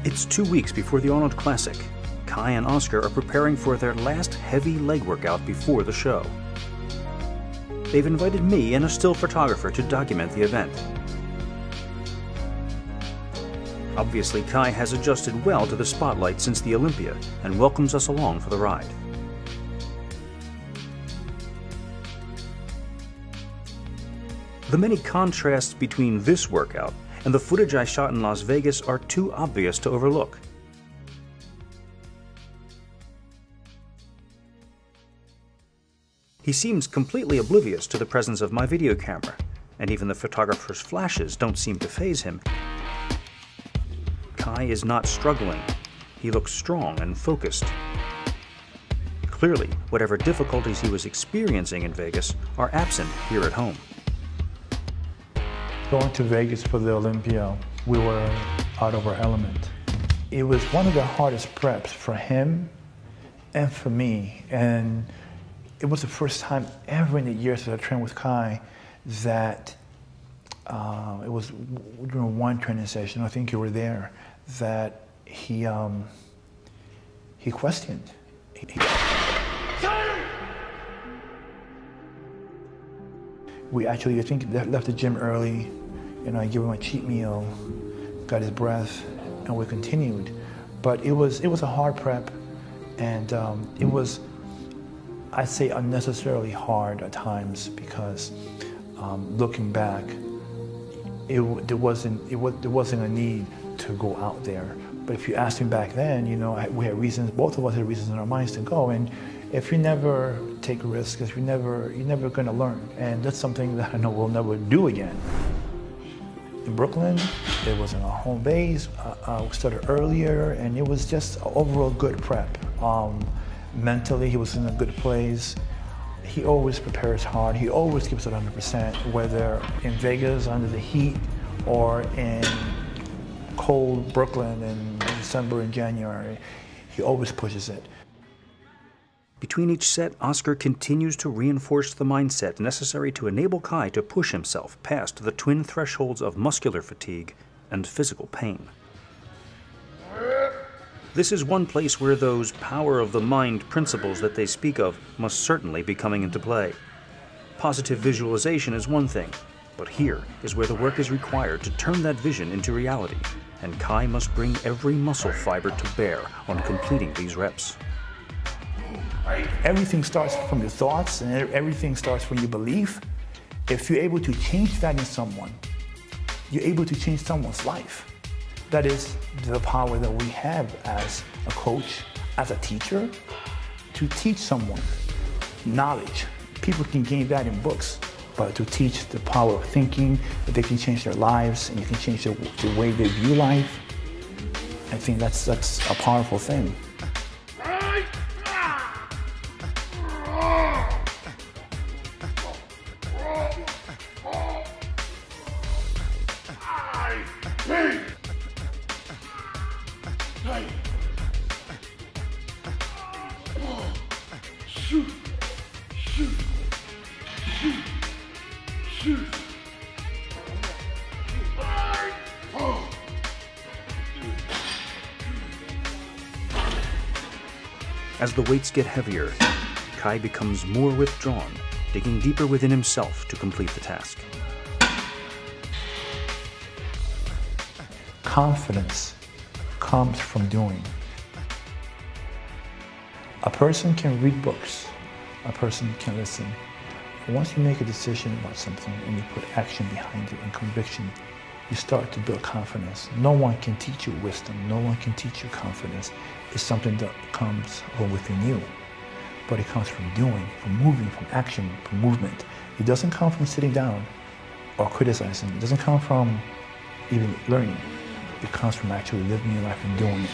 It's 2 weeks before the Arnold Classic. Kai and Oscar are preparing for their last heavy leg workout before the show. They've invited me and a still photographer to document the event. Obviously, Kai has adjusted well to the spotlight since the Olympia and welcomes us along for the ride. The many contrasts between this workout and the footage I shot in Las Vegas are too obvious to overlook. He seems completely oblivious to the presence of my video camera, and even the photographer's flashes don't seem to faze him. Kai is not struggling. He looks strong and focused. Clearly, whatever difficulties he was experiencing in Vegas are absent here at home. Going to Vegas for the Olympia, we were out of our element. It was one of the hardest preps for him and for me. And it was the first time ever in the years that I trained with Kai that it was during one training session, I think you were there, that he questioned. We actually, I think, left the gym early, and I gave him a cheat meal, got his breath, and we continued. But it was a hard prep, and it was, I'd say, unnecessarily hard at times because looking back, there wasn't a need to go out there. But if you asked me back then, you know, we had reasons, both of us had reasons in our minds to go. And if you never take risks, you're never going to learn. And that's something that I know we'll never do again. In Brooklyn, it was in our home base. We started earlier, and it was just an overall good prep. Mentally, he was in a good place. He always prepares hard. He always gives it 100%, whether in Vegas under the heat or in cold Brooklyn in December and January. He always pushes it. Between each set, Oscar continues to reinforce the mindset necessary to enable Kai to push himself past the twin thresholds of muscular fatigue and physical pain. This is one place where those power of the mind principles that they speak of must certainly be coming into play. Positive visualization is one thing, but here is where the work is required to turn that vision into reality, and Kai must bring every muscle fiber to bear on completing these reps. Everything starts from your thoughts, and everything starts from your belief. If you're able to change that in someone, you're able to change someone's life. That is the power that we have as a coach, as a teacher, to teach someone knowledge. People can gain that in books, but to teach the power of thinking, that they can change their lives and you can change the way they view life, I think that's a powerful thing. As the weights get heavier, Kai becomes more withdrawn, digging deeper within himself to complete the task. Confidence comes from doing. A person can read books, a person can listen. But once you make a decision about something and you put action behind it and conviction, you start to build confidence. No one can teach you wisdom. No one can teach you confidence. It's something that comes from within you. But it comes from doing, from moving, from action, from movement. It doesn't come from sitting down or criticizing. It doesn't come from even learning. It comes from actually living your life and doing it.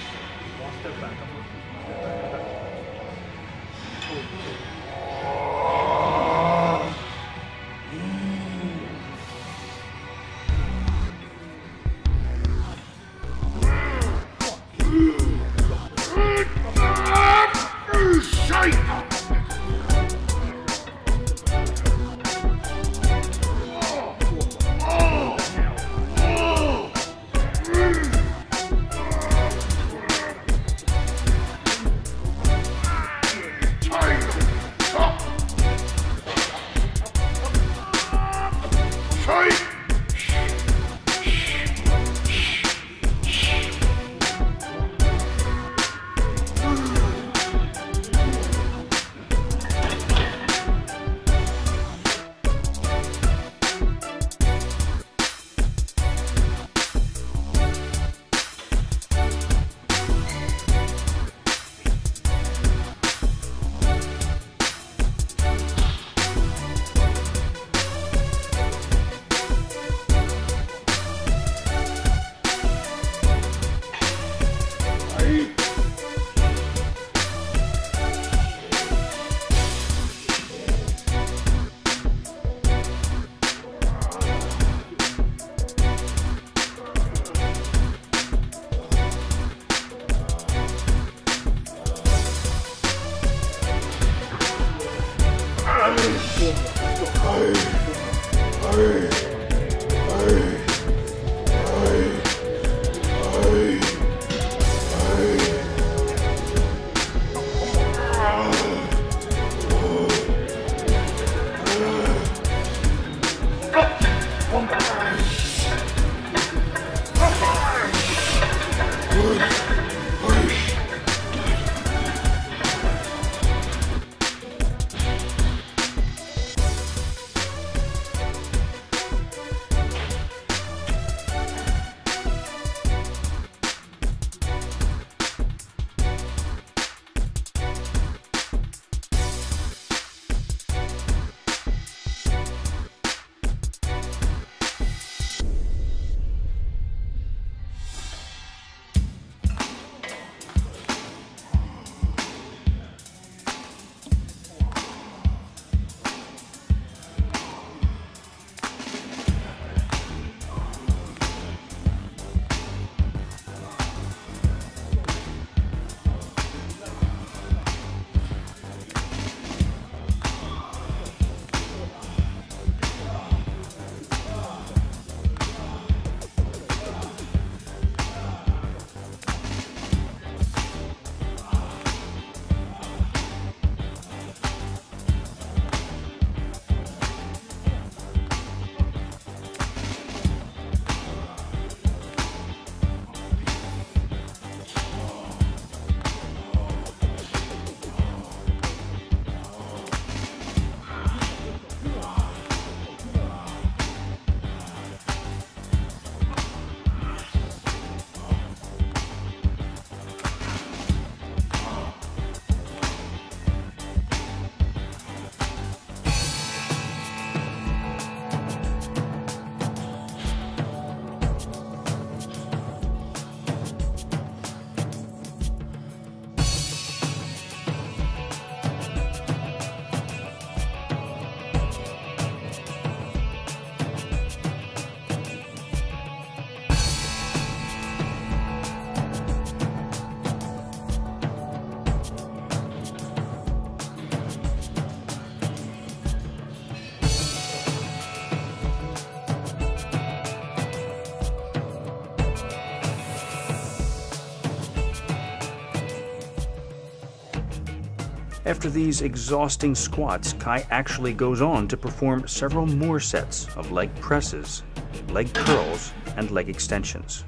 After these exhausting squats, Kai actually goes on to perform several more sets of leg presses, leg curls, and leg extensions.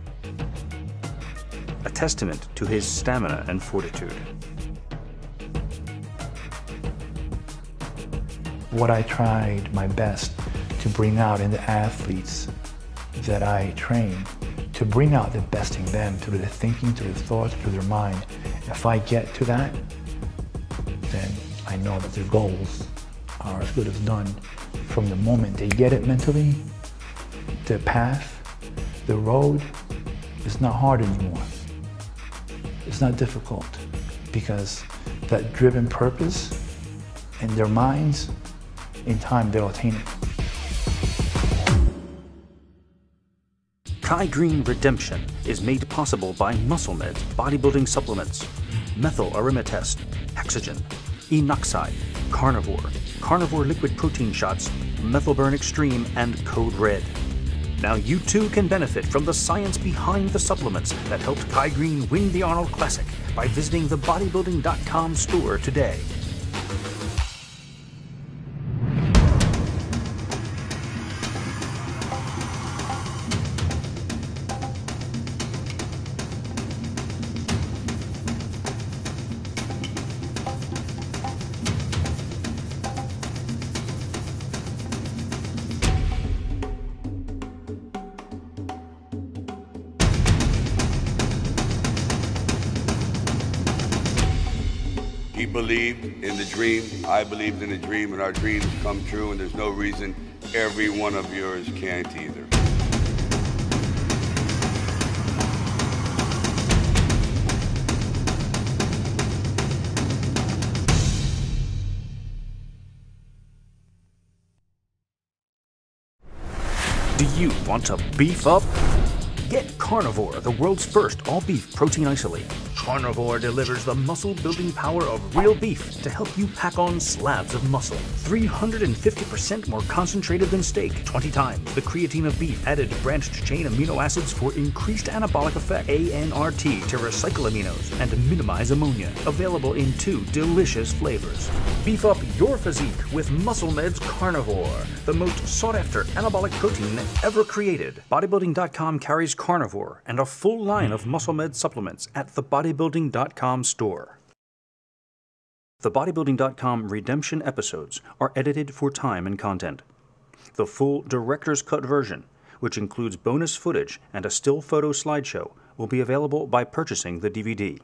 A testament to his stamina and fortitude. What I tried my best to bring out in the athletes that I train, to bring out the best in them, through their thinking, through their thoughts, through their mind. If I get to that, then I know that their goals are as good as done. From the moment they get it mentally, the path, the road is not hard anymore. It's not difficult, because that driven purpose in their minds, in time they'll attain it. Kai Greene Redemption is made possible by MuscleMed's bodybuilding supplements, methyl aromatase, hexogen, enoxide, carnivore liquid protein shots, methylburn extreme, and code red. Now you too can benefit from the science behind the supplements that helped Kai Greene win the Arnold Classic by visiting the bodybuilding.com store today. believed in the dream. I believed in the dream, and our dreams come true, and there's no reason every one of yours can't either. Do you want to beef up? Get Carnivore, the world's first all-beef protein isolate. Carnivore delivers the muscle-building power of real beef to help you pack on slabs of muscle. 350% more concentrated than steak, 20 times the creatine of beef, added branched-chain amino acids for increased anabolic effect, ANRT to recycle aminos and minimize ammonia. Available in 2 delicious flavors. Beef up your physique with Muscle Med's Carnivore, the most sought-after anabolic protein ever created. Bodybuilding.com carries Carnivore and a full line of Muscle Med supplements at the Bodybuilding.com store. The Bodybuilding.com redemption episodes are edited for time and content. The full director's cut version, which includes bonus footage and a still photo slideshow, will be available by purchasing the DVD.